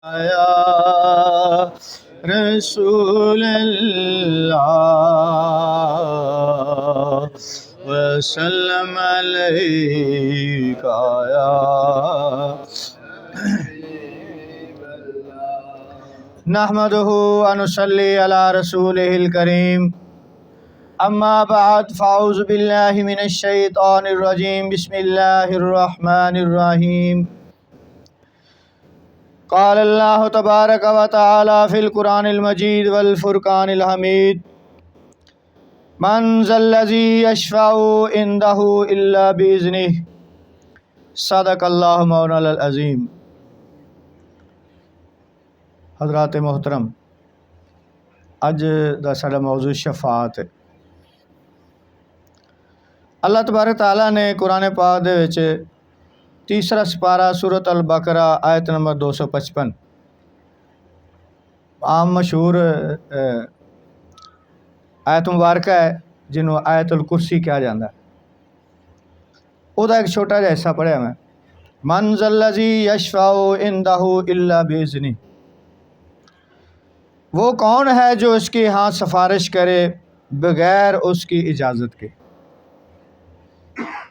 या रसूल अल्लाह वसल्लम अलैका या नहमदुहु व नुसल्ली अला रसूलिहिल करीम अम्मा बाद फ़ाऊज़ु बिल्लाहि मिनश शैतानिर रजीम बिस्मिल्लाहिर रहमानिर रहीम क़ाल अल्लाहु तबारक व तआला फ़िल क़ुरानिल मजीद वल फ़ुरक़ानिल हमीद मन ज़ल्लज़ी यशफ़अउ इंदहु इल्ला बिइज़्निहि सदक़ल्लाहु मौलाना अज़ीम। हज़रात मोहतरम, अज दा साडा मौजू शफात है। अल्लाह तबारक तआला ने कुरान पाक दे विच तीसरा सिपारा सूरत अल बकरा आयत नंबर 255 आम मशहूर आयत मुबारक है जिन्हों आयतुल कुर्सी कहा जाता है। उसका एक छोटा जिहा हिस्सा पढ़िया मैं, मन ज़ल्लज़ी यशफ़अउ इंदहु इल्ला बिइज़्निहि, वो कौन है जो उसके यहाँ सिफारिश करे बगैर उसकी इजाज़त के।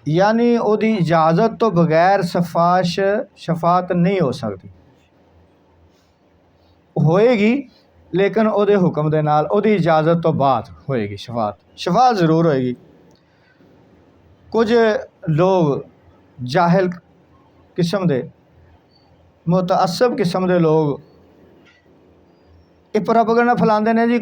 यानी उसकी इजाज़त तो बगैर शफात नहीं हो सकती, होएगी लेकिन उसके हुक्म दे नाल, उसकी इजाज़त तो बाद होएगी शफात ज़रूर होएगी। कुछ लोग जाहिल किस्म दे मुतअस्सिब किस्म दे लोग ये प्रोपेगेंडा फैलाते हैं जी,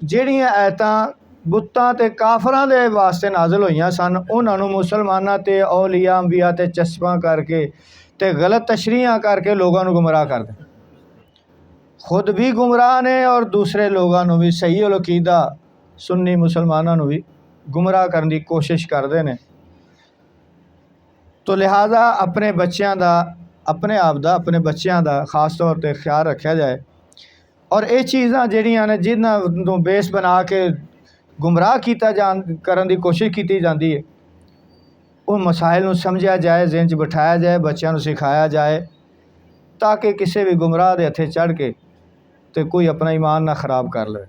ਜਿਹੜੀਆਂ आयतां बुत्तां ते काफरां दे वास्ते नाज़िल होईयां सन उन्होंने मुसलमानां ते औलिया अंबिया ते चस्पा करके ते गलत तशरीहां करके लोगों को गुमराह कर दें। खुद भी गुमराह ने और दूसरे लोगों को भी सही अकीदा सुन्नी मुसलमानों भी गुमराह करने की कोशिश करते हैं। तो लिहाजा अपने बच्चों का अपने आप का अपने बच्चों का खास तौर पर ख्याल रखा जाए और ये चीज़ां जड़ियां ने जिन्होंने बेस बना के गुमराह किया करने की कोशिश की जाती है, उन मसाइल को समझा जाए, ज़हन च बिठाया जाए, बच्चों को सिखाया जाए ताकि किसी भी गुमराह के हथे चढ़ के तो कोई अपना ईमान ना खराब कर ले।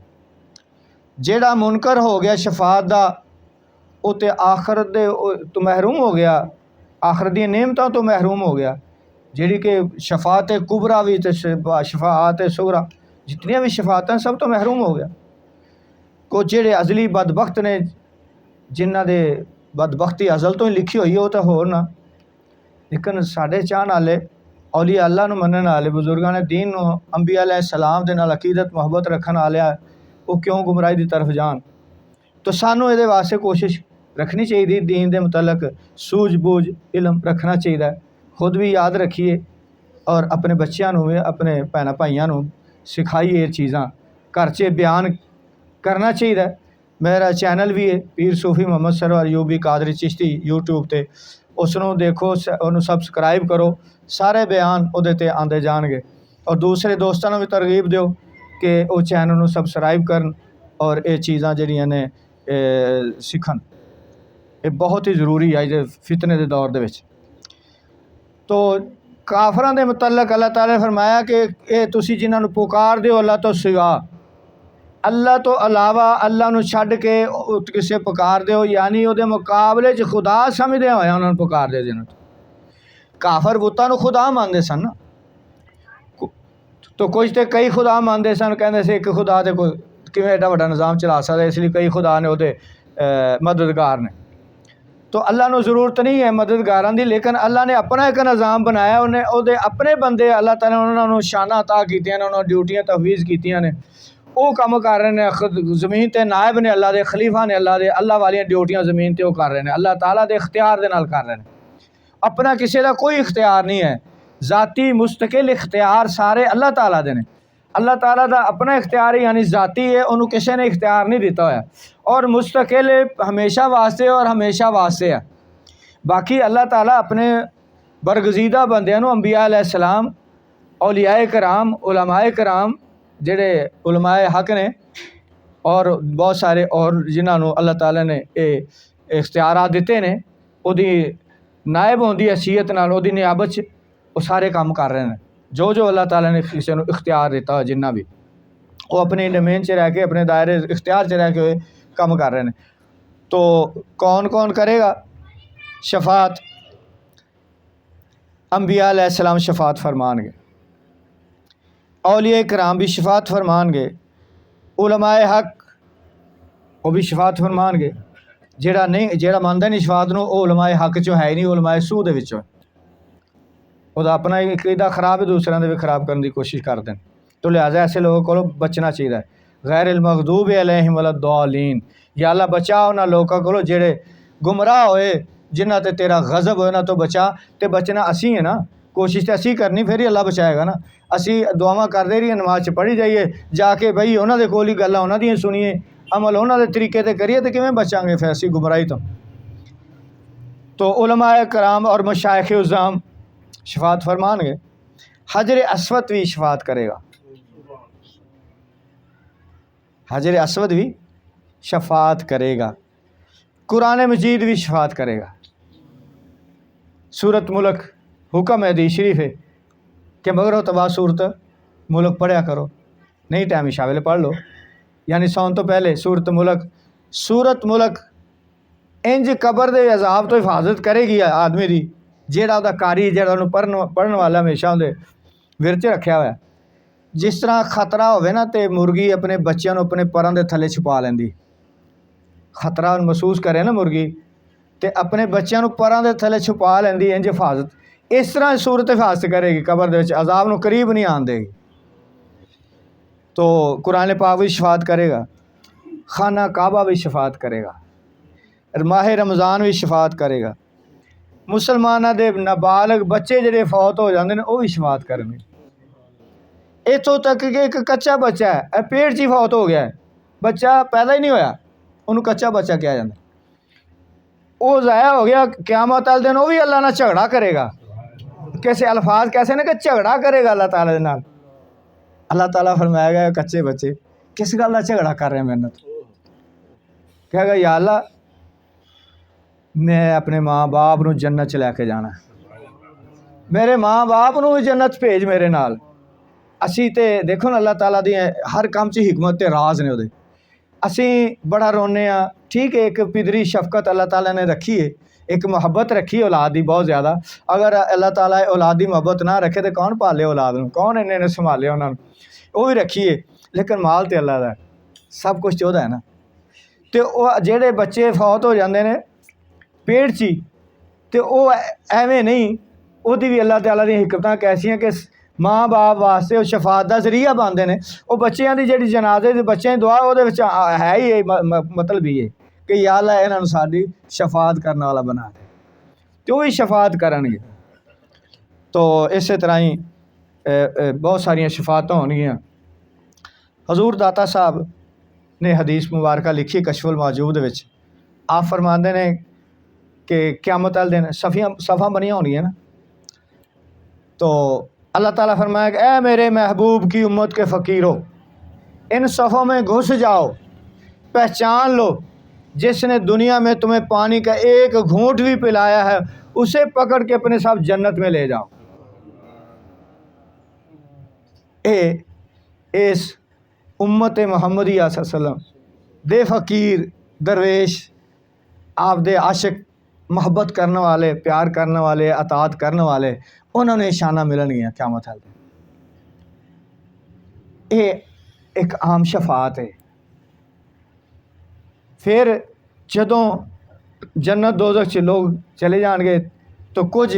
जेड़ा मुनकर हो गया शफात का वो तो आखरत दे तो महरूम हो गया, आखरत दी नेमतों तो महरूम हो गया। जिहड़ी कि शफात कुबरा भी तो शफात सुगरा जितनियां भी शफात सब तो महरूम हो गया। कुछ जेड़े अजली बदबख्त ने जिन्हां दे बदबख्ती अजल तो ही लिखी हुई है वो तो होर ना, लेकिन साढ़े चाहने वाले औलिया अल्लाह नूं मनण वाले बुजुर्गां ने दीन नूं अंबिया अलैहिस्सलाम दे नाल अकीदत मुहब्बत रखण वाले वो क्यों गुमराही की तरफ जान। तो सानू ये वास्ते कोशिश रखनी चाहिए, दीन के मुतलक सूझबूझ इलम रखना चाहिए। खुद भी याद रखिए और अपने बच्चों भी अपने भैन भाइयों सिखाइए ये चीज़ां, घर च बयान करना चाहिए। मेरा चैनल भी है पीर सूफी मोहम्मद सरवर यूबी कादरी चिश्ती यूट्यूब पर, उसनों देखो उन्होंने सबसक्राइब करो, सारे बयान उहदे ते आते जाएंगे और दूसरे दोस्तों को भी तरगीब दो कि वो चैनल को सबसक्राइब करन और ये चीज़ां जड़ियां ने सीखन। ये बहुत ही जरूरी है जे फितने के दौर दे विच। तो काफरां दे मुतलक अल्लाह ताला ने फरमाया कि ये तुसी जिन्हां नूं पुकार दो अल्लाह तो सिवा, अल्लाह तो अलावा अल्लाह नूं छड्ड के किसे पुकार दो, यानी उहदे मुकाबले च खुदा समझदे होए उन्हां नूं पुकार दे। जिन्हां काफर बुतां नूं खुदा मानते सन ना, तो कुछ तो कई खुदा मानते सन, कहते से एक खुदा तो कोई किवें एडा वड्डा निज़ाम चला सकदा, इसलिए कई खुदा ने उहदे मददगार ने। तो अल्लाह नूं ज़रूरत नहीं है मददगारां दी, लेकिन अल्लाह ने अपना एक निज़ाम बनाया, उन्हें उहदे अपने बंदे अल्लाह ताला ने उन्होंने शाना अता कीतियां ने, उन्होंने ड्यूटियां तफवीज़ कीतियां ने, वो काम कर रहे हैं। खुद ज़मीन ते नायब ने अल्लाह दे, खलीफा ने अल्लाह दे, अल्लाह वालियां ड्यूटियां ज़मीन ते वो कर रहे हैं, अल्लाह ताला दे इख्तियार दे नाल कर रहे हैं। अपना किसी का कोई इख्तियार नहीं है, ज़ाती मुस्तकिल इख्तियार सारे अल्लाह ताला दे ने। अल्लाह ताला दा अपना इख्तियार यानी ज़ाती है, उन्होंने किसी ने इख्तियार नहीं दिता होया और मुस्तकिल हमेशा वास्ते और हमेशा वास्ते है। बाकी अल्लाह ताला अपने बरगजीदा बंदियां नूं अंबिया अलैहिस्सलाम, औलियाए कराम, उलमाए कराम जेड़े उलमाए हक ने और बहुत सारे और जिन्होंने अल्लाह ताला ने ये इख्तियारात दिते ने, उहदी नायब होंदी हैसीयत नाल उहदी नियाबत च वो सारे काम कर रहे हैं। जो जो अल्लाह ताला ने किसी को इख्तियार दिता हो, जिन्ना भी वो अपने डोमेन च रह के अपने दायरे इख्तियार च रह के काम कर रहे हैं। तो कौन कौन करेगा शफात? अंबिया अलैहिस्सलाम शफात फरमानगे, औलिया कराम भी शफात फरमानगे, उलमाए हक वो भी शफात फरमानगे। जेड़ा नहीं, जेड़ा मानदा नहीं शफात नूं, वो उलमाए हक चो है ही नहीं, उलमाए सू दे विचों। ਉਹਦਾ अपना ही अकीदा खराब है, दूसरों के भी खराब करने की कोशिश करते हैं। तो लिहाजा ऐसे लोगों को बचना चाहिए। गैर मगदूब अलैहिम वलद्दालीन, या अल्लाह बचा उन्होंने लोगों को जेड़े गुमराह होए, जिन्हां ते तेरा गज़ब होए ना, तो बचा। तो बचना असी है ना, कोशिश तो असी करनी, फिर ही अल्लाह बचाएगा ना। असी दुआवां करते रहिए, नमाज च पढ़ी जाइए, जाके बई उन्होंने कोल ही गल्लां उन्हां दियां सुनिए, अमल उन्होंने तरीके ते करिए, तो किवें बचांगे फिर असी गुमराही तो उलमाए कराम और मशाइख उज़्ज़ाम शफात फरमानगे। हजर अस्वद भी शफात करेगा, हजर अस्वद भी शफात करेगा। कुरान मजीद भी शफात करेगा। सूरत मुल्क हुक्म है, हदीस शरीफ है कि मगरों तो बाद सूरत मुल्क पढ़िया करो, नहीं टाइम इशा वेले पढ़ लो, यानी सौन तो पहले सूरत मुल्क। सूरत मुल्क इंज कबर दे अजाब तो हिफाजत करेगी आदमी की, जेड़ा उहदा कारी, जेड़ा उन्होंने पढ़न वाला हमेशा उहदे विरच रखा हुआ। जिस तरह खतरा होवे ना, तो मुर्गी अपने बच्चों को अपने परां दे थले छुपा लैंदी। खतरा महसूस करे ना मुर्गी, तो अपने बच्चों को परां दे थले छुपा लैंदी, इंज हिफाजत। इस तरह सूरत हिफाजत करेगी, कबर दे विच अजाब नूं करीब नहीं आन देगी। तो कुरान पाक भी शफात करेगा, खाना काबा भी शफात करेगा, माह रमज़ान भी शफात करेगा। मुसलमानों के नाबालग बच्चे जिहड़े फौत हो जाते हैं, वह भी शफात करेंगे। इतों तक कि एक कच्चा बच्चा है, पेट च ही फौत हो गया है, बच्चा पैदा ही नहीं होया, उन्होंने कच्चा बच्चा कहा जाता, वो ज़ाया हो गया। क़यामत वाले दिन वो भी अल्लाह नाल झगड़ा करेगा। कैसे अल्फाज कैसे ना कि झगड़ा करेगा अल्लाह ताला दे नाल। अल्लाह ताला फरमाएगा, कच्चे बच्चे किस गल का झगड़ा कर रहे हैं मेरे नाल? कहेगा, या अल्लाह मैं अपने माँ बाप नूं जन्नत च लैके जाना, मेरे माँ बाप नूं भी जन्नत भेज मेरे नाल। असी तो देखो ना, अल्लाह ताला दी हर काम च हिकमत ते राज ने उहदे। असी बड़ा रोने आ, ठीक है, एक पिदरी शफकत अल्लाह ताला ने रखी है, एक मुहब्बत रखी है औलाद की बहुत ज़्यादा। अगर अल्लाह ताला औलाद की मुहब्बत ना रखे तो कौन पाले औलाद नूं, कौन इन्ने संभाले उन्होंने, वो भी रखी है। लेकिन माल तो अल्लाह दा, सब कुछ ओहदा है ना। तो वह जेड़े बच्चे फौत हो जाते हैं पेट च ही, तो वह एवें नहीं, उहदी भी अल्लाह ताला दी हिकमत कैसियां कि माँ बाप वास्ते वो शफात का जरिया बनते हैं। वो बच्चों की जी जनाजे के बच्चों की दुआ वो है ही मतलब ही है कि या अल्लाह इन्होंने साडी शफात करने वाला बना दे, तो वो भी शफात करनगे। तो इस तरह ही बहुत सारिया शफात होणगियां। हजूर दाता साहब ने हदीस मुबारक लिखी कशफुल मौजूद विच, आप फरमाते हैं कि क़यामत वाले दिन सफ़ा बनिया होनियां ना, तो अल्लाह ताला फरमाएगा, ऐ मेरे महबूब की उम्मत के फ़कीरों, इन सफ़ों में घुस जाओ, पहचान लो जिसने दुनिया में तुम्हें पानी का एक घूंट भी पिलाया है, उसे पकड़ के अपने साथ जन्नत में ले जाओ। इस उम्मत मुहम्मदिया सल्लम दे फ़कीर दरवेश, आप दे आशिक, मोहब्बत करने वाले, प्यार करने वाले, अतात करने वाले, उन्होंने निशाना मिलनगियां क़यामत वाले दिन। ये एक आम शफात है। फिर जदों जन्नत दोज़ख च लोग चले जाएंगे, तो कुछ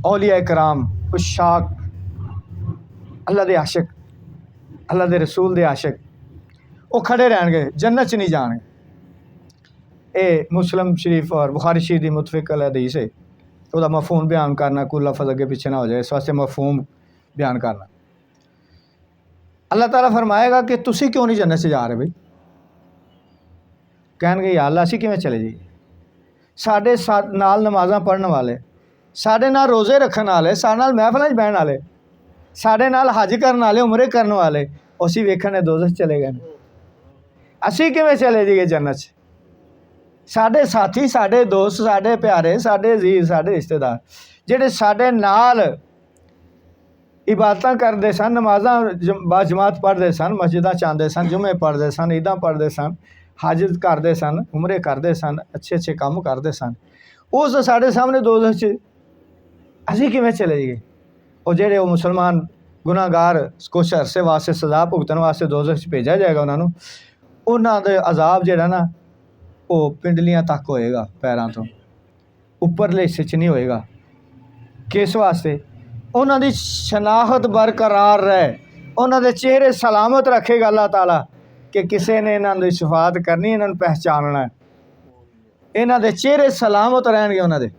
औलिया कराम, कुछ शाक, अल्लाह दे आशिक, अल्लाह दे रसूल दे आशिक, वो खड़े रहेंगे, जन्नत च नहीं जाएंगे। ये मुस्लिम शरीफ और बुखारी शरीफ की मुतफिक हदीस है। उसका मफहूम बयान करना, कोई लफ्ज़ अगे पीछे ना हो जाए, इस वास्ते मफहूम बयान करना। अल्लाह ताला फरमाएगा कि तुसी क्यों नहीं जन्नत से जा रहे भाई? कहणगे, या अल्लाह असीं किवें चले जाइए? साडे नाल नमाज़ां पढ़न वाले, साडे नाल रोज़े रखण वाले, साडे नाल महफिलां च बहण वाले, साडे नाल हज करन वाले, उमरे करन वाले, असीं वेखण दोज़ख चले गए। असीं किवें चले जाइए जन्नत च? साडे साथी, साडे दोस्त, साडे प्यारे, साडे अजीज, साडे रिश्तेदार, जिहड़े साडे नाल इबादत करते सन, नमाज़ां बाजमात पढ़ते सन, मस्जिदां च आंदे सन, जुमे पढ़ते सन, ईदां पढ़ते सन, हज करते सन, उमरे करते सन, अच्छे अच्छे काम करते सन। उस साढ़े सामने दोज़ख च असीं किवें चले जाइए? और जेह्ड़े वो मुसलमान गुनाहगार कुछ अरसे वास्ते सज़ा भुगतन वास्ते दोज़ख च भेजा जाएगा उन्होंने, उन्हां दे अजाब जेह्ड़ा ना वो पिंडलियां तक होएगा, पैरां तो उपरले हिस्से च नहीं होएगा। किस वास्ते? उन्हां दी शनाखत बरकरार रहे, उन्हां दे चेहरे सलामत रखेगा अल्लाह ताला कि किसी ने इन्हां दी शफात करनी, इन्हां नूं पहचानना है, इन्हां दे चेहरे सलामत रहणगे उन्हां दे।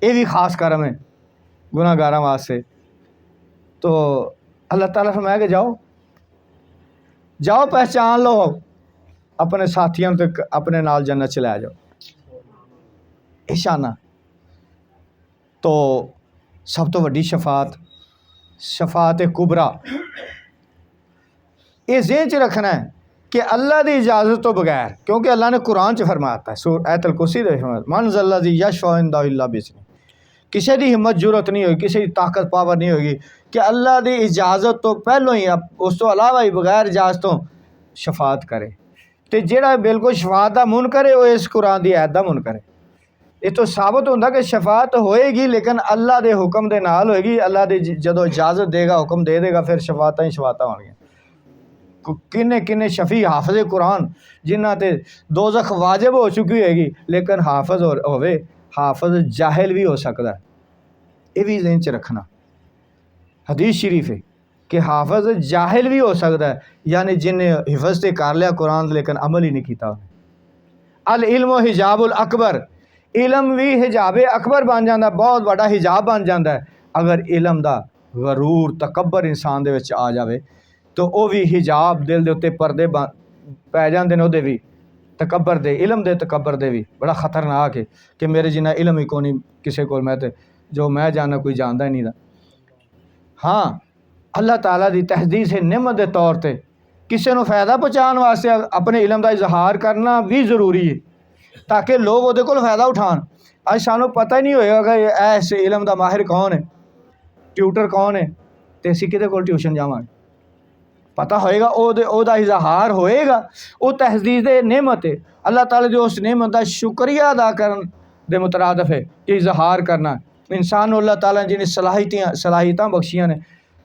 ये भी खास करम है गुनाहगारां वास्ते। तो अल्लाह ताला फरमाया कि जाओ जाओ पहचान लो, अपने साथियों तक अपने नाल जन्नत च लै जाओ। इशाना तो सब तो वड्डी शफात कुबरा। ये ज़हन च रखना है कि अल्लाह की इजाज़त तो बगैर, क्योंकि अल्लाह ने कुरान च फरमाता है सूरह आयतुल कुर्सी दे मन ज़ल्लज़ी यशफ़अ इंदहु इल्ला बिइज़्निह, किसी की हिम्मत जरूरत नहीं होगी, किसी की ताकत पावर नहीं होगी कि अल्लाह की इजाज़त तो पहलों ही उस तो अलावा ही बगैर इजाज़त तो शफात करे। तो जेड़ा बिल्कुल शफात का मुन करे वो इस कुरान की आयत का मुन करे। ये तो साबित होंदा कि शफात होएगी लेकिन अल्लाह के हुक्म के नाल होएगी। अल्लाह की जदों इजाज़त देगा, हुक्म दे देगा, फिर शफातां ही शफातां होणगियां। किन्ने किन्ने शफी हाफिज़ कुरान जिन्हां ते दोज़ख वाजिब हो चुकी होएगी, लेकिन हाफिज़ होवे, हाफिज़ जाहिल भी हो सकता है। ये भी ज़हन च रखना। हदीस शरीफ है कि हाफिज़ जाहिल भी हो सकता है, यानी जिन्हें हिफज से कर लिया कुरान लेकिन अमल ही नहीं किया। अल इल्म हिजाबुल अकबर, इलम भी हिजाब अकबर बन जाता, बहुत बड़ा हिजाब बन जाता है। अगर इलम का गरूर तकबर इंसान दे विच आ जाए तो वह भी हिजाब दिल दे उत्ते पर्दे पै जाते हैं, वो भी तकबर दे, इलम दे तकबर दे भी। बड़ा खतरनाक है कि मेरे जिन्ना इलम ही कोई किसी को, मैं तो जो मैं जाना कोई जानता ही नहीं था। हाँ, अल्लाह ताला की तहदीस है निमत के तौर पर किसी को फायदा पहुँचाने वास्ते अपने इलम का इजहार करना भी जरूरी है ताकि लोग वो को फायदा उठान। अज सानू पता ही नहीं होएगा कि इस इलम का माहिर कौन है, ट्यूटर कौन है, तो असीं किहदे कोल ट्यूशन जावांगे? पता होएगा ओदा इजहार होएगा, वो तहदीस नेमत है। अल्लाह ताला जो उस नेमत का शुक्रिया अदा करन दे मुतरादफ है कि इजहार करना। इंसान को अल्लाह ताला ने जिन्हें सलाहियतां बख्शियां ने,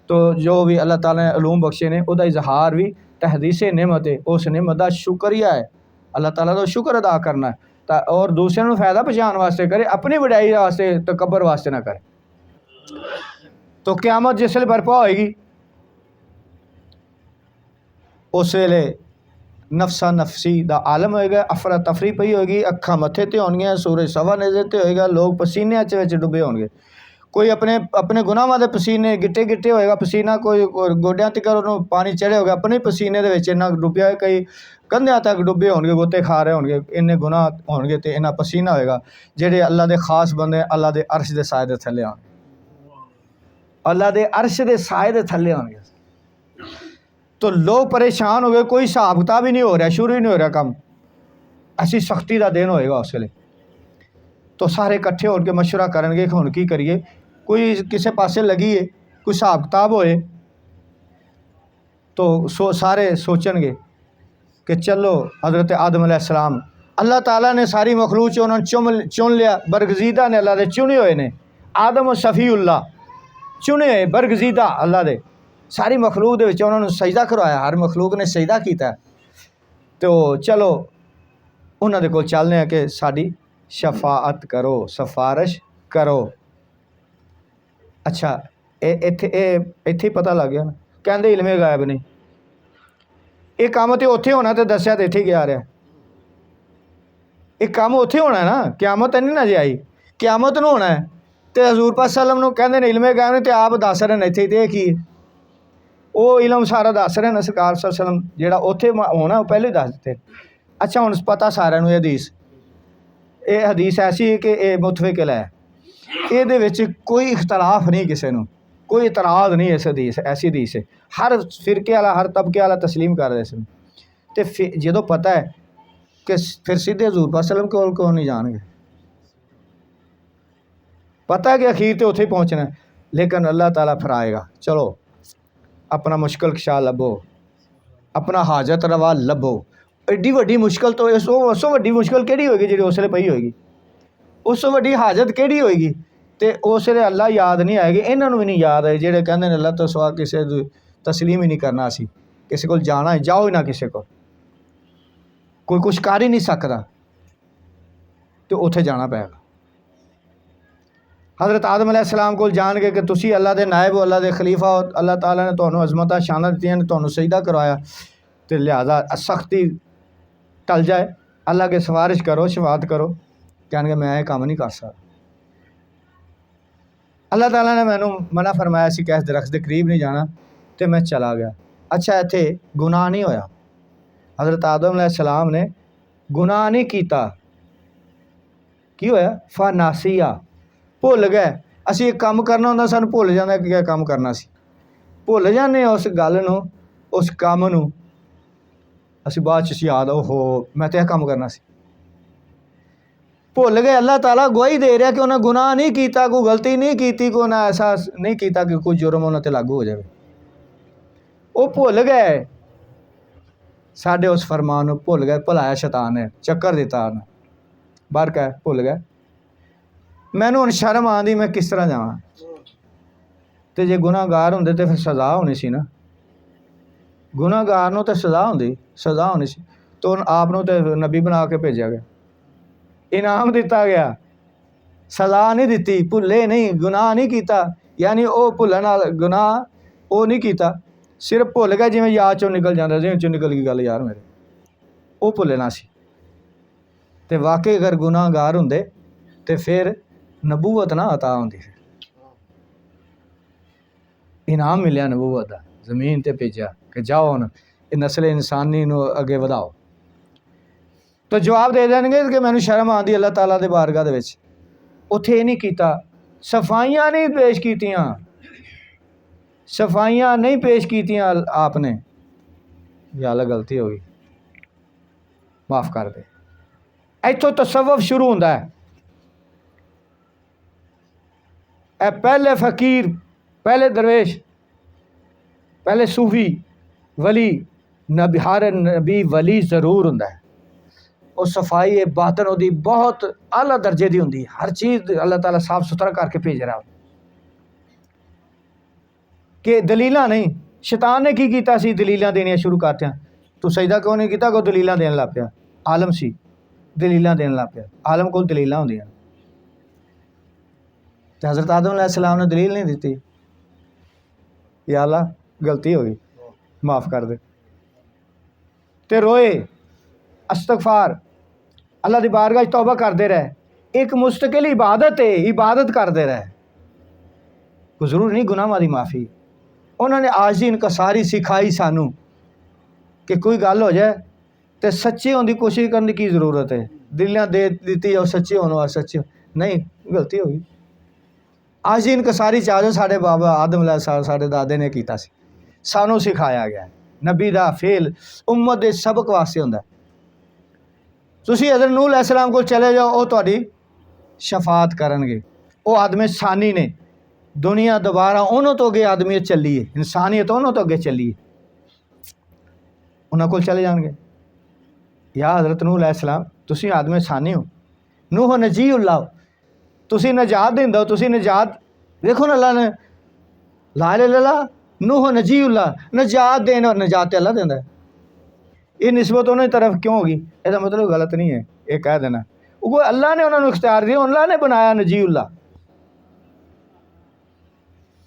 तो जो भी अल्लाह ताला ने अलूम बख्शे ने, उसका इजहार भी तहदीस नेमत है, उस नेमत का शुक्रिया है। अल्लाह ताला का शुक्र अदा करना है और दूसरे को फायदा पहुँचाने वास्ते करे, अपनी वड्याई वास्ते तकबर वास्ते ना करे। तो क़यामत जिसले बरपा होएगी उस वेले नफसा नफसी का आलम होएगा, अफरा तफरी पई होएगी, अखा मत्थे ते होणगियां, सूरज सवा नज़र ते होएगा, लोग पसीने च डुबे होणगे। कोई अपने गुनाहां दे पसीने गिट्टे गिट्टे होएगा पसीना, कोई गोड्यां तक उन्होंने पानी चढ़े होगा अपने पसीने दे विच इन्ना डुब्बिया है, कई कंधियां तक डुब्बे होणगे, गोते खा रहे होणगे, इन्ने गुनाह होणगे ते इन्ना पसीना होएगा। जेह्ड़े अल्लाह दे खास बंदे अल्लाह दे अर्श दे साए दे थल्ले आउणगे, अल्लाह दे अर्श दे साए दे थल्ले आउणगे। तो लोग परेशान हो गए, कोई हिसाब किताब ही नहीं हो रहा, शुरू ही नहीं हो रहा काम, ऐसी सख्ती का दिन होएगा उस वेले। तो सारे इकट्ठे होकर मशवरा करेंगे कि हुण की करिए, कोई किसी पासे लगी है, कोई हिसाब किताब होए तो सारे सोचणगे कि चलो हज़रत आदम अलैहिस्सलाम, अल्लाह ताला ने सारी मखलूक च उन्होंने चुन लिया, बरगजीदा ने अल्लाह दे चुने हुए ने, आदम सफ़ीउल्लाह चुने हुए बरगजीदा अल्लाह दे, सारी मखलूक दे विच उन्होंने सजदा करवाया, हर मखलूक ने सजदा किया। तो चलो उन्होंने कोल चलने हैं कि साड़ी शफाअत करो, सिफारिश करो। अच्छा इत्थे पता लग गया ना, कहते इलमे गायब नहीं, ये काम तो उत्थे होना तो दसिया तो इत्थे क्या रहा, ये काम उत्थे होना है ना, क्यामत नहीं ना जे आई, क्यामत नूं होना है। तो हजूर पाक सल्लम नूं कहंदे ने इलमे गायब ने, तो आप दस रहे हैं इत्थे तो की वो इलम सारा दस रहे हैं सरकार सल्लम, जिहड़ा उत्थे होना वो पहले दस दिते। अच्छा हुण पता सारिਆਂ ਨੂੰ ये हदीस ऐसी है कि ये मुतफिकल है, ये कोई इख्तलाफ नहीं, किसी को कोई इतराज़ नहीं इस हदीस, ऐसी हदीस है हर फिरके वाला हर तबके वाला तस्लीम कर रहे इसमें। तो जो पता है कि फिर सीधे हजूर पाक सल्लम कोल नहीं जाएंगे, पता है कि अखीर तो उत्थे पहुँचना है। लेकिन अल्लाह ताला फराएगा, चलो अपना मुश्किल कशा लभो, अपना हाजत रवा लभो। एड्डी वड्डी मुश्किल तो उस तो वड्डी मुश्किल केड़ी होएगी जी उसले पई होएगी, उस तो वड्डी हाजत केड़ी होएगी, तो उसले अल्लाह याद नहीं आएगी। इन्हों भी नहीं याद आए जेडे कहते हैं अल्लाह तो सवा किसी तस्लीम ही नहीं करना, असी किसी को जाना है, जाओ ही ना किसी को, कोई कुछ कर ही नहीं सकता, तो उत्थे जाना पैगा। हज़रत आदम अलैहिस्सलाम को जान के कि तुसी अल्लाह के नायब हो, अल्लाह के खलीफा हो, अल्लाह ताला ने तुहानू अज़मत शाना दित्तियां ने, तुहानू सजदा करवाया, तो लिहाजा सख्ती टल जाए, अल्लाह के सिफारिश करो, शफात करो। कहने मैं ये काम नहीं कर सकता। अल्लाह ताला ने मैनू मना फरमाया सी कि इस दरख्त के करीब नहीं जाना, तो मैं चला गया। अच्छा इत्थे गुनाह नहीं होया, हज़रत आदम अलैहिस्सलाम ने गुनाह नहीं किया, की होया फानासिया, भुल गए। असी एक काम करना होंदा सानू भुल जांदा कि क्या काम करना सी, भुल जाने उस गल नूं, उस काम नूं, असी बाद च याद ओहो मैं तो यह काम करना सी, भुल गए। अल्लाह ताला गवाही दे रहा कि उन्हें गुनाह नहीं किया, कोई गलती नहीं की, कोई उन्हें ऐसा नहीं किया कि कोई जुर्म उन्होंने ते लागू हो जाए, वो भुल गए। साढ़े उस फरमान नूं भुल गए, भुलाया शैतान ने, चक्कर दिता उन्हें बाहर कह भुल गए। मैनू हुण शर्म आंदी मैं किस तरह जावां, तो जे गुनाहगार होंदे तो फिर सज़ा होनी सी ना, गुनाहगार नूं तो सज़ा होंदी, सज़ा होनी सी, तो आप नूं तो नबी बना के भेजा गया, इनाम दिता गया, सज़ा नहीं दिती, भुले नहीं, गुनाह नहीं किया, यानी वो भुलन वाला गुनाह वो नहीं किया, सिर्फ भुल गया, जिवें याद चों निकल जाता, जिवें चों निकल गई गल यार मेरे, वो भुलना सी। तो वाकई अगर गुनाहगार होंदे तो फिर नबूवत ना अता होंदी, फिर इनाम मिलिया नबूवत का, जमीन ते भेजा कि जाओ हुण नस्ल इंसानी नूं अगे वधाओ। तो जवाब दे देंगे कि मैनूं शर्म आंदी अल्लाह ताला दे बारगाह दे विच, उत्थे ये नहीं कीता, सफाइयां नहीं पेश कीतियां, सफाइयां नहीं पेश कीतियां आपने, या अल्लाह गलती हो गई माफ़ कर दे। इत्थों तसव्वुफ शुरू होंदा है। ए पहले फ़कीर, पहले दरवेश, पहले सूफी वली, नबी हर नबी वली जरूर होंदा है। और सफाई बातन उहदी बहुत आला दर्जे की होंदी, हर चीज़ अल्लाह ताला साफ सुथरा करके भेज रहा कि दलीलां नहीं। शैतान ने की कीता सी, दलीलां देनियां शुरू करतियां। तू सजदा क्यों नहीं कीता, कोई दलीलां देन लग पिया, आलम सी दलीलां देन लग पिया, आलम कोल दलीलां होंदियां। तो हज़रत आदम अलैहिस्सलाम ने दलील नहीं दी, या अल्लाह गलती हो गई माफ़ कर दे, ते रोए, इस्तगफार, अल्लाह की बारगाह तौबा करते रहे। एक मुस्तकिल इबादत है, इबादत करते रहे, कोई जरूर नहीं गुनाहां दी माफ़ी। उन्होंने आज ही इनकसारी सिखाई सानू कि कोई गल हो जाए तो सच्चे होने की कोशिश करने की ज़रूरत है, दिलियां दे दी और सच्चे होने वाले सच्चे नहीं, गलती हो गई। आज ही इनकसारी च आ जाओ, साढ़े बाबा आदम अलैहिस्सलाम साढ़े दादे ने कीता सी, सानू सिखाया गया है। नबी दा फेल उम्मत के सबक वास्ते होंदा। तुसी हज़रत नूह अलैहिस्सलाम को चले जाओ, वो तुहाडी शफात करनगे। वो आदमी सानी ने, दुनिया दोबारा उन्होंने तो अगे आदमी चली है, इंसानियत उन्होंने तो अगे चली है, उन्होंने को चले जाएंगे। या हज़रत नूह अलैहिस्सलाम तुसी आदमी सानी हो, नूह नजीउल्लाह, तुसी नजात देंदे हो, तुसी नजात देखो ना, अल्लाह ने ला ला नूह नजीउल्लाह, नजात देना, नजात अल्लाह देंदा है। ये निस्बत उन्होंने तरफ क्यों होगी, इसका मतलब गलत नहीं है, ये कह देना वो अल्लाह ने उन्होंने इख्तियार दिया, अल्लाह ने बनाया नजीउल्लाह।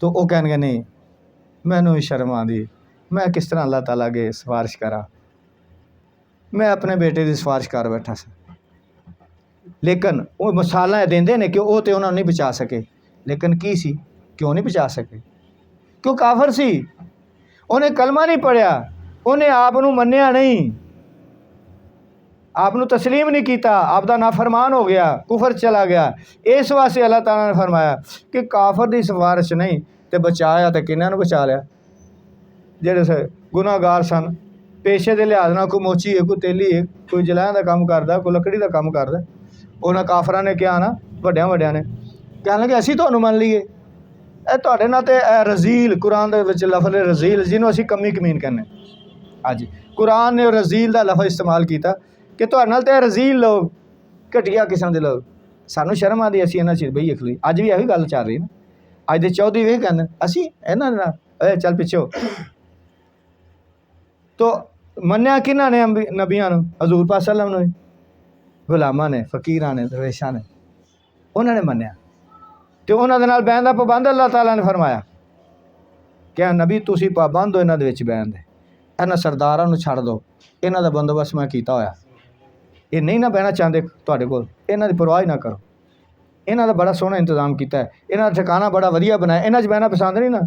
तो वो कहेंगे नहीं मैनू शर्म आती, मैं किस तरह अल्लाह ताला अगे सिफारिश करा, मैं अपने बेटे की सिफारिश कर बैठा सा। लेकिन वो मिसालां देंदे ने कि वो तो उन्होंने नहीं बचा सके, लेकिन की सी, क्यों नहीं बचा सके, क्यों काफर सी, उन्हें कलमा नहीं पढ़िया, उन्हें आप मन्निया नहीं, आप तस्लीम नहीं किया, आपका नाफरमान हो गया, कुफर चला गया। इस वास्ते अल्लाह ताला ने फरमाया कि काफर की सिफारिश नहीं तो बचाया तो किन्होंने बचा लिया, जेडे गुनाहगार सन, पेशे के लिहाज ना, कोई मोची है, कोई तेली है, कोई जलाया का काम करता, कोई लकड़ी का काम करता, उन्होंने काफर ने क्या ना वड्या ने कहना कि असी तो मन लीए, ਇਹ ਤੁਹਾਡੇ ਨਾਲ ਤੇ ਇਹ ਰਜ਼ੀਲ ਕੁਰਾਨ ਦੇ ਵਿੱਚ ਲਫ਼ਜ਼ ਰਜ਼ੀਲ ਜਿਹਨੂੰ ਅਸੀਂ ਕਮੀ ਕਮੀਨ ਕਹਿੰਦੇ ਹਾਂਜੀ ਕੁਰਾਨ ਨੇ ਰਜ਼ੀਲ ਦਾ ਲਫ਼ਜ਼ ਇਸਤੇਮਾਲ ਕੀਤਾ ਕਿ ਤੁਹਾਡੇ ਨਾਲ ਤੇ ਰਜ਼ੀਲ ਲੋਕ ਘਟੀਆ ਕਿਸਮ ਦੇ ਲੋਕ ਸਾਨੂੰ ਸ਼ਰਮ ਆਉਂਦੀ ਅਸੀਂ ਇਹਨਾਂ 'ਚ ਬਈ ਅਖਲੀ ਅੱਜ ਵੀ ਇਹੀ ਗੱਲ ਚੱਲ ਰਹੀ ਨਾ ਅੱਜ ਦੇ ਚੌਧਰੀ ਵੀ ਕਹਿੰਦੇ ਅਸੀਂ ਇਹਨਾਂ ਦੇ ਨਾਲ ਚੱਲ ਪਿੱਛੇ ਤੋ ਮੰਨਿਆ ਕਿਹਨਾਂ ਨੇ ਨਬੀਆਂ ਨੂੰ ਹਜ਼ੂਰ ਪਾਕ ਸੱਲਮ ਨੂੰ ਗੁਲਾਮਾਂ ਨੇ ਫਕੀਰਾਂ ਨੇ ਦਰਵੇਸ਼ਾਂ ਨੇ ਉਹਨਾਂ ਨੇ ਮੰਨਿਆ ਅਤੇ ਉਹਨਾਂ ਦੇ ਨਾਲ ਬਹਿਣ ਦਾ ਪਾਬੰਦ ਅੱਲਾਹ ਤਾਲਾ ਨੇ ਫਰਮਾਇਆ ਕਿ ਨਬੀ ਤੁਸੀਂ ਪਾਬੰਦ ਹੋ ਇਹਨਾਂ ਦੇ ਵਿੱਚ ਬਹਿਣ ਦੇ ਇਹਨਾਂ ਸਰਦਾਰਾਂ ਨੂੰ ਛੱਡ ਦਿਓ ਇਹਨਾਂ ਦਾ ਬੰਦੋਬਸਤ ਮੈਂ ਕੀਤਾ ਹੋਇਆ ਇਹ ਨਹੀਂ ਨਾ ਬਹਿਣਾ ਚਾਹੁੰਦੇ ਤੁਹਾਡੇ ਕੋਲ ਇਹਨਾਂ ਦੀ ਪਰਵਾਹ ਨਾ ਕਰੋ ਇਹਨਾਂ ਦਾ ਬੜਾ ਸੋਹਣਾ ਇੰਤਜ਼ਾਮ ਕੀਤਾ ਹੈ ਇਹਨਾਂ ਦਾ ਠਿਕਾਣਾ ਬੜਾ ਵਧੀਆ ਬਣਾਇਆ ਇਹਨਾਂ 'ਚ ਬਹਿਣਾ ਪਸੰਦ ਨਹੀਂ ਨਾ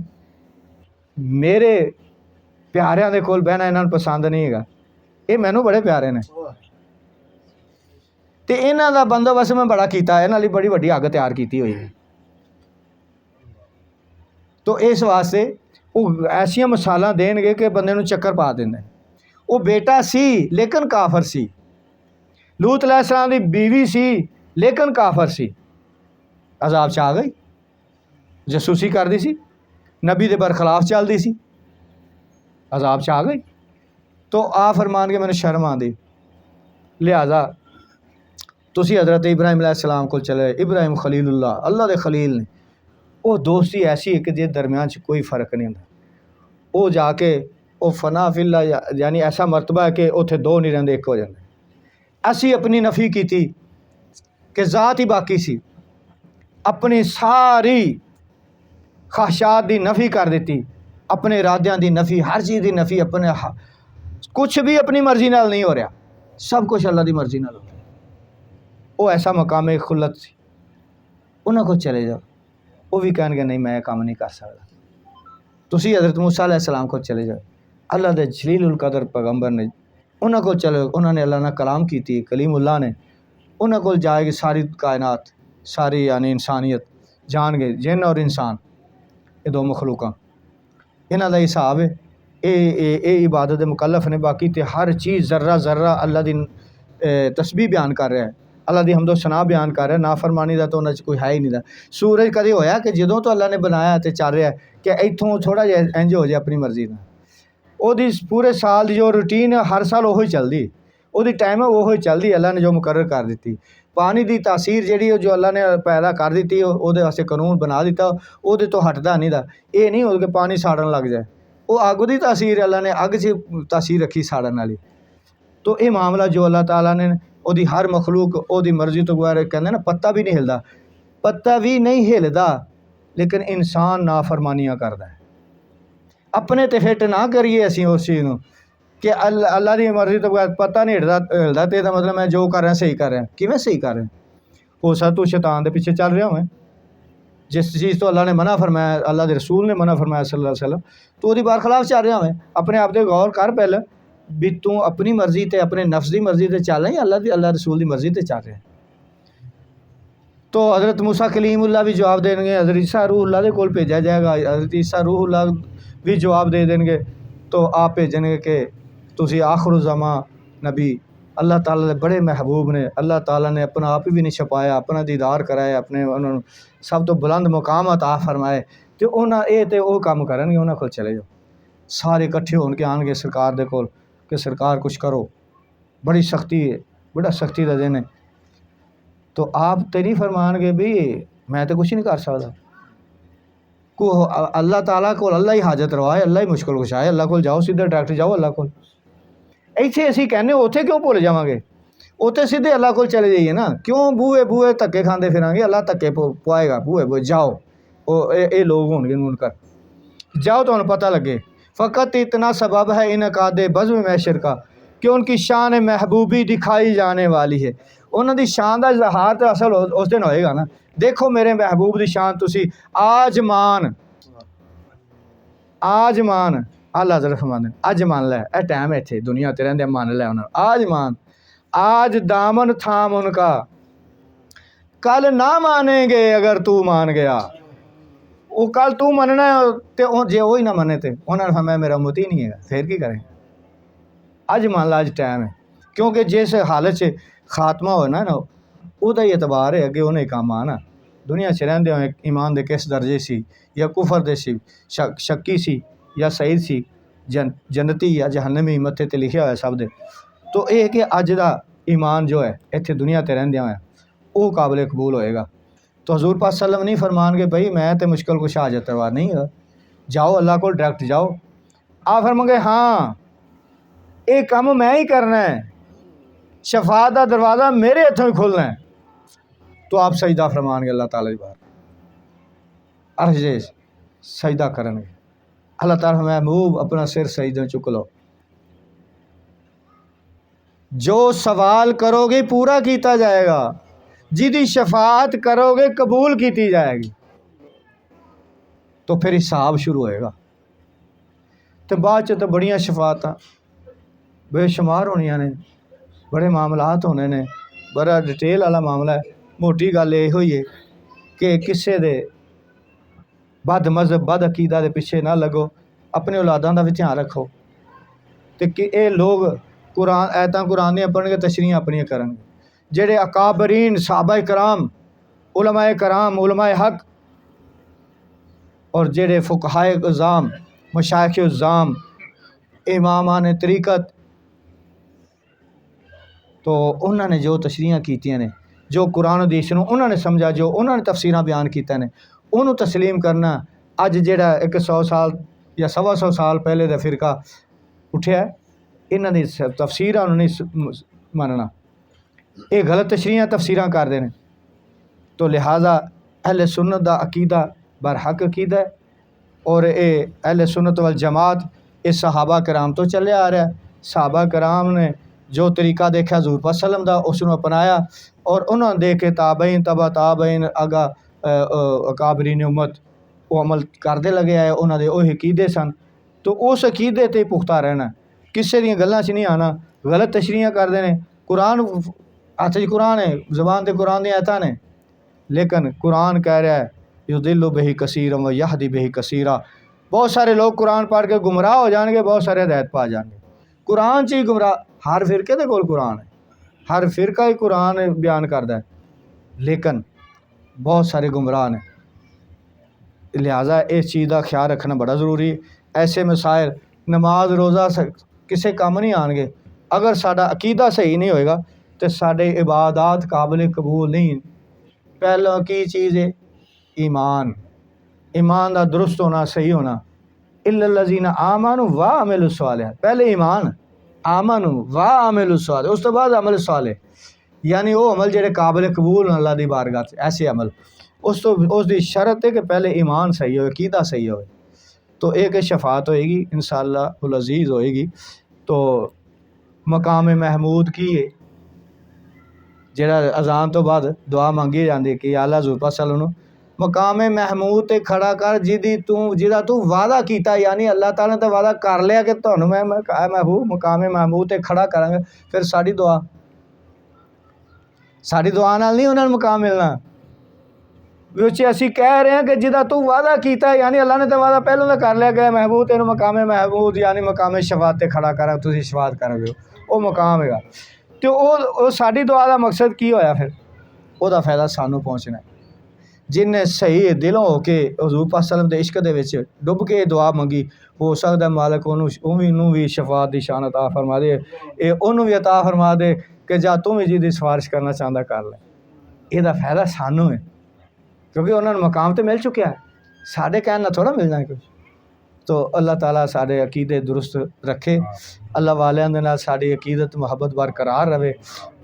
ਮੇਰੇ ਪਿਆਰਿਆਂ ਦੇ ਕੋਲ ਬਹਿਣਾ ਇਹਨਾਂ ਨੂੰ ਪਸੰਦ ਨਹੀਂ ਹੈਗਾ ਇਹ ਮੈਨੂੰ ਬੜੇ ਪਿਆਰੇ ਨੇ ਅਤੇ ਇਹਨਾਂ ਦਾ ਬੰਦੋਬਸਤ ਮੈਂ ਬੜਾ ਕੀਤਾ ਇਹਨਾਂ ਲਈ ਬੜੀ ਵੱਡੀ ਅੱਗ ਤਿਆਰ ਕੀਤੀ ਹੋਈ ਹੈ ਤੋ ਇਸ ਵਾਸਤੇ ਉਹ ਐਸੀਆਂ ਮਿਸਾਲਾਂ ਦੇਣਗੇ ਕਿ ਬੰਦੇ ਨੂੰ ਚੱਕਰ ਪਾ ਦਿੰਦੇ ਉਹ ਬੇਟਾ ਸੀ ਲੇਕਿਨ ਕਾਫਰ ਸੀ ਲੂਤ अलैहिस्सलाम ਦੀ बीवी ਸੀ ਲੇਕਿਨ ਕਾਫਰ ਸੀ ਅਜ਼ਾਬ 'ਚ ਆ ਗਈ ਜਸੂਸੀ ਕਰਦੀ ਸੀ ਨਬੀ ਦੇ ਬਰਖਲਾਫ ਚੱਲਦੀ ਸੀ ਅਜ਼ਾਬ 'ਚ ਆ ਗਈ ਤੋ ਆ ਫਰਮਾਨ ਕੇ ਮੈਨੂੰ ਸ਼ਰਮ ਆਉਂਦੀ ਲਿਹਾਜ਼ਾ ਤੁਸੀਂ हज़रत इब्राहिम अलैहिस्सलाम ਕੋਲ ਚਲੇ इब्राहिम खलीलुल्लाह अल्लाह ਦੇ खलील ਨੇ ਉਹ ਦੋਸਤੀ ਐਸੀ ਹੈ ਕਿ ਜਿਹਦੇ ਦਰਮਿਆਨ 'ਚ ਕੋਈ ਫ਼ਰਕ ਨਹੀਂ ਹੁੰਦਾ ਉਹ ਜਾ ਕੇ ਉਹ ਫਨਾ ਫਿल्ला ਯਾਨੀ ਐਸਾ ਮਰਤਬਾ ਹੈ ਕਿ ਉੱਥੇ ਦੋ ਨਹੀਂ ਰਹਿੰਦੇ ਇੱਕ ਹੋ ਜਾਂਦੇ ਅਸੀਂ ਆਪਣੀ ਨਫੀ ਕੀਤੀ ਕਿ ਜ਼ਾਤ ਹੀ ਬਾਕੀ ਸੀ ਆਪਣੀ ਸਾਰੀ ख्वाहिशात ਦੀ ਨਫੀ ਕਰ ਦਿੱਤੀ ਆਪਣੇ ਇਰਾਦਿਆਂ ਦੀ ਨਫੀ ਹਰ ਚੀਜ਼ ਦੀ ਨਫੀ ਆਪਣੇ ਕੁਛ ਵੀ ਆਪਣੀ ਮਰਜ਼ੀ ਨਾਲ ਨਹੀਂ ਹੋ ਰਿਹਾ ਸਭ ਕੁਛ ਅੱਲਾ ਦੀ ਮਰਜ਼ੀ ਨਾਲ ਹੋ ਰਿਹਾ ਉਹ ਐਸਾ ਮਕਾਮ ਖੁੱਲਤ ਸੀ ਉਹਨਾਂ ਕੋਲ ਚਲੇ ਜਾਓ ਉਹ ਵੀ ਕਹਿਣਗੇ ਨਹੀਂ ਮੈਂ ਇਹ ਕੰਮ ਨਹੀਂ ਕਰ ਸਕਦਾ ਤੁਸੀਂ हज़रत मूसा अलैहिस्सलाम ਕੋਲ ਚਲੇ ਜਾਓ ਅੱਲਾ ਦੇ ਜਲੀਲੁਲ ਕਦਰ ਪੈਗੰਬਰ ਨੇ ਉਹਨਾਂ ਕੋਲ ਚਲੇ ਉਹਨਾਂ ਨੇ ਅੱਲਾ ਨਾਲ ਕਲਾਮ ਕੀਤੀ ਕਲੀਮੁल्लाह ਨੇ ਉਹਨਾਂ ਕੋਲ ਜਾਏਗੀ ਸਾਰੀ ਕਾਇਨਾਤ ਸਾਰੀ यानी इंसानियत जान गए जिन और इंसान ये दो मखलूक इन्हों का हिसाब है ये इबादत के मुकल्लफ ने बाकी तो हर चीज़ जर्रा जर्रा अल्लाह की तस्बीह बयान कर रहा है अल्लाह की हमदो सना बयान कर रहा है नाफरमानी का तो उन्होंने कोई है ही नहीं सूरज कदे होया कि जो तो अल्लाह ने बनाया तो चल रहा है कि इतों थोड़ा जिहा इंज हो जाए अपनी मर्जी का ਉਹਦੀ पूरे साल की जो रूटीन है हर साल ਉਹੀ ਚੱਲਦੀ ਉਹਦੀ टाइम है ਉਹੀ ਚੱਲਦੀ अल्लाह ने जो मुकर्रर कर दी पानी की तासीर जी जो अल्लाह ने पैदा कर दी ਉਹਦੇ वास्ते कानून बना दिता ਉਹਦੇ तो हटदा नहीं दा ये नहीं हो कि पानी साड़न लग जाए वो अग की तासीर अल्लाह ने अग च तासीर रखी साड़न वाली तो ये मामला जो अल्लाह ताला ने ਉਹਦੀ हर मखलूक ਉਹਦੀ मर्जी तो बगैर कहते ना पत्ता भी नहीं हिलदा पत्ता भी नहीं हिलदा लेकिन इंसान नाफरमानियाँ करता है अपने ते फिट ना करिए असी उस चीज़ को कि अल्लाह की मर्जी तो बगैर पता नहीं हिलदा तो मतलब मैं जो कर रहा सही कर रहा किवें सही कर रहा हो सकता तू शैतान के पीछे चल रहा होवे जिस चीज़ तो अल्लाह ने मना फरमाया अल्लाह के रसूल ने मना फरमाया सल्लल्लाहु अलैहि वसल्लम तो वो बारखिलाफ चल रहा होवे अपने आप से गौर कर पहले भी तू अपनी मर्जी ते अपने नफ्स की मर्जी से चल रहा है अल्लाह रसूल की मर्जी से चल रहा है तो हज़रत मूसा कलीमुल्लाह भी जवाब देंगे हज़रत ईसा रूहुल्लाह के कोल भेजा जाएगा हज़रत ईसा रूहुल्लाह भी जवाब दे देंगे तो आप भेजणगे कि तुसी आखिरुज़्ज़मा नबी अल्लाह ताला दे बड़े महबूब ने अल्लाह ताला ने अपना आप भी नहीं छपाया अपना दीदार कराया अपने उन्होंने सब तो बुलंद मुकाम अता फरमाए तो उन्होंने ये तो वो काम करनगे उन्होंने कोल चले जाओ सारे इकट्ठे होके आएंगे सरकार दे कोल कि सरकार कुछ करो बड़ी सख्ती है बड़ा सख्ती का दिन है तो आप तो नहीं फरमानगे भी मैं तो कुछ नहीं कर सकता को अल्लाह ताला को अल्लाह ही हाजत रवाए अल्लाह ही मुश्किल कुशाए अल्लाह को जाओ सीधे डायरेक्ट जाओ अल्लाह को इत्थे असीं कहने उत्थे क्यों भुल जावांगे उत्थे सीधे अल्लाह को चले जाइए ना क्यों बूहे बूहे धक्के खाते फिरांगे अल्लाह धक्के पवाएगा बूहे बूहे जाओ ये लोग होंगे मुनकर जाओ तो उन्हें पता लगे फ़कत इतना सबब है इनकादे बज़्म मैशर का कि उनकी शान महबूबी दिखाई जाने वाली है उन्होंने शान का इजहार तो असल उस दिन होएगा ना देखो मेरे महबूब की शान तुसी आज मान अल्लाह ज़रा फरमांदे अज मान लै ए टाइम है इत्थे दुनिया ते रहिंदे मान लै उन्होंने आज मान आज दामन थाम उनका कल ना मानेंगे अगर तू मान गया वो कल तू मनना तो जे वो ही ना मने तो उन्होंने फरमाया मेरा उम्मत ही नहीं है फिर की करें अज मान ला अज टाइम है क्योंकि जिस हालत से खात्मा होना ना ਉਹਦਾ ਹੀ एतबार है अगे उन्हें काम आना दुनिया च रहिंदे होए ईमान दे किस दर्जे सी या कुफर दे सी, शक्की सी या सईद सी, जन्नती या जहन्नमी मत्थे ते लिखिया होया सब दे। तो ये कि अज दा ईमान जो है इत्थे दुनिया ते रहिंदे होए वो काबिल कबूल होएगा। तो हजूर पाक सल्लम नहीं फरमानगे भाई मैं तो मुश्किल कुछ हाजत रवा नहीं है, जाओ अल्लाह को डायरैक्ट जाओ। आप फरमाओगे हाँ ये काम मैं ही करना है, शफात का दरवाज़ा मेरे हथों ही खुलना है। तो आप सजदा फरमानगे अल्लाह ताला की बार अर्ज सजदा करेंगे। अल्लाह ताला महबूब अपना सिर सजदा चुक लो, जो सवाल करोगे पूरा किया जाएगा, जिदी शफात करोगे कबूल की जाएगी। तो फिर हिसाब शुरू होएगा। तो बाद च तो बड़ियां शफात बेशुमार होनियां ने, बड़े मामलात होने ने, बड़ा डिटेल वाला मामला है। मोटी गल यो ही है कि किसी दे बद मजहब बद अकीदा के पिछे ना लगो, अपने औलादां दा भी ध्यान रखो। तो कि ये लोग कुरान ऐतां कुरान दियां पढ़नगे, तशरीहां अपनियां करनगे। जेड़े अकाबरीन सहाबा कराम, उलमाए कराम, उलमाए हक और जेड़े फुकहाए उज़ाम, मशाइख उज़ाम, इमामान तरीक़त, तो उन्होंने जो तशरीहां कीतियां ने, जो कुरान हदीस नूं उन्होंने समझा, जो उन्होंने तफसीरां बयान कीतियां ने, उन्होंने तस्लीम करना। अज जेड़ा 100 साल या 125 साल पहले दा फिरका उठिया, इन्हां दी तफसीरां नहीं मनना, ये गलत तशरीहां तफसीरां करते हैं। तो लिहाजा अहले सुन्नत दा अकीदा बरहक अकीदा है, और ये अहले सुन्नत वल जमात इस सहाबा कराम तो चले आ रहा है। सहाबा कराम ने जो तरीका देखा हजूर पाक सल्लम दा उसनूं अपनाया, और उन्होंने देख के ताबईन तबा ताबईन अगा अकाबरीन उम्मत वो अमल करते लगे आए, उन्होंने वो अकीदे सन। तो उस अकीदे ते पुख्ता रहना, किसी दी गल्लां च नहीं आना। गलत तशरीहां करते हैं। कुरान हत्थ च कुरान है, ज़बान ते कुरान दी आयतां ने, लेकिन कुरान कह रहा है युदिल्लु बिही कसीरन व यहदी बिही कसीरा। बहुत सारे लोग कुरान पढ़ के गुमराह हो जाएंगे, बहुत सारे हिदायत पा जाएंगे। कुरान च ही गुमराह, हर फिरके दे कोल कुरान है, हर फिरका ही कुरान बयान करता है, लेकिन बहुत सारे गुमराह ने। लिहाजा इस चीज़ का ख्याल रखना बड़ा ज़रूरी है। ऐसे मसाइल नमाज रोज़ा किसी काम नहीं आएंगे अगर साडा अकीदा सही नहीं होएगा, तो साडे इबादत काबिल कबूल नहीं। पहला की चीज़ है ईमान, ईमान का दुरुस्त होना, सही होना। इल्लल्लज़ीना आमनु व अमिलु स्वालिहात, पहले ईमान, आमनु व अमिलु स्वालिहात, उस तो बाद अमल स्वालिह, यानी वो अमल जेड़े काबिल कबूल अल्लाह दी बारगाह च, ऐसे अमल। उसकी शर्त है कि पहले ईमान सही हो, अकीदा सही हो, तो एक शफात होएगी इंशाअल्लाह उल अज़ीज़ होएगी। तो मकाम महमूद की है जेड़ा अजान तो बाद दुआ मंगी जाती कि अल्लाह हज़ूर पाक सल्लल्लाहु अलैहि वसल्लम मकाम महमूद ते खड़ा कर जिहदा तू वादा किया, यानी अल्लाह ताला ने तो वादा कर लिया कि तुहानूं मैं महबूब मकाम महमूद ते खड़ा करांगा। फिर साड़ी दुआ नाल नहीं उन्होंने मकाम मिलना। विच असीं कह रहे हैं कि जिहदा तू वादा किया, यानी अल्लाह ने तो वादा पहलों का कर लिया गया, महबूब तेनों मकाम महमूद यानी मकाम शफात ते खड़ा करा, तुसीं शफात करोगे, वो मकाम है। तो वो साड़ी दुआ का मकसद की होया, फिर ਉਹਦਾ फ़ायदा सानू पहुँचना है। जिन्हें सही दिलों होके हजूर पाक सल्लम के इश्क दे डुब के दुआ मंगी, हो सकता मालक उन्होंने भी शफात की शान अता फरमा दे, उन्होंने भी अता फरमा दे कि जा तू भी जिसकी सिफारिश करना चाहता कर ले। ਇਹਦਾ फ़ायदा सानू है, क्योंकि उन्होंने मकाम तो मिल चुका है, साढ़े कहना थोड़ा मिलना है कुछ। तो अल्लाह ताला साढ़े अकीदे दुरुस्त रखे, अल्लाह वालियां दे नाल साड़ी अकीदत मुहब्बत बरकरार रहे,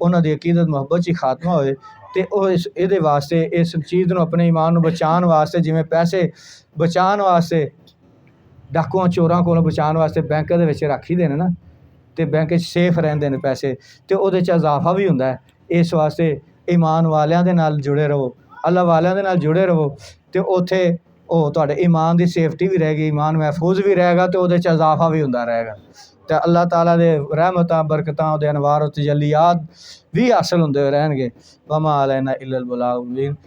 उन्हों की अकीदत मुहब्बत ही खात्मा होए। तो ये वास्ते इस चीज़ को अपने ईमान को बचाने वास्ते, जिमें पैसे बचाने वास्ते डाकुआं चोरां को बचाने वास्ते बैंक के रख ही देने ना, तो बैंक सेफ रहते हैं पैसे, तो वो इजाफा भी होंदा है। इस वास्ते ईमान वालियां दे नाल जुड़े रहो, अल्लाह वालियां दे नाल जुड़े रहो, तो उत्थे तुहाडे ईमान की सेफ्टी भी रहेगी, ईमान महफूज भी रहेगा, तो वो इजाफा भी होंदा रहेगा। तो अल्लाह ताला दे रहमतां बरकतां उहदे अनवार तजल्लियात भी हासिल होंदे रहणगे। वमा अलैना इल्लल बलाग मुबीन।